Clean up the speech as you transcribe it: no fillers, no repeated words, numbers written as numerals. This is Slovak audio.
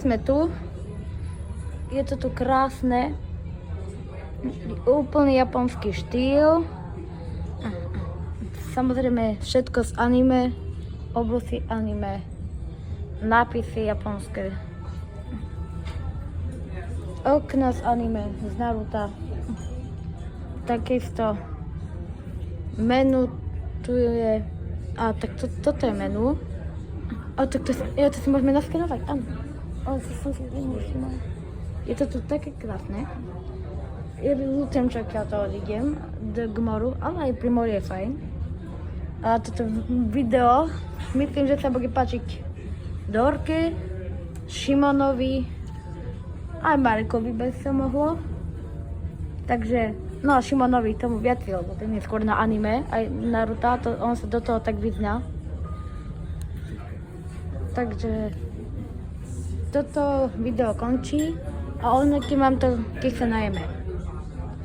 Sme tu. Je to tu krásne. Úplný japonský štýl. Samozrejme všetko z anime. Oblusy anime. Nápisy japonské. Okna z anime, z Naruta. Takisto menu tu je. A tak toto je menu. A tak to si môžeme naskenovať, áno. Som si nevšimla. Je to tu také krásne. Ja ľúčim, čo ja to odídem k moru, ale aj pri mori je fajn. A toto video, myslím, že sa bude páčiť Dorke, Šimonovi, aj Marekovi by sa mohlo. Takže, no a Šimonovi tomu viac, lebo ten je skôr na anime, aj Naruto, on sa do toho tak vyzná. Takže toto video končí a on, keď mám to, keď sa najeme.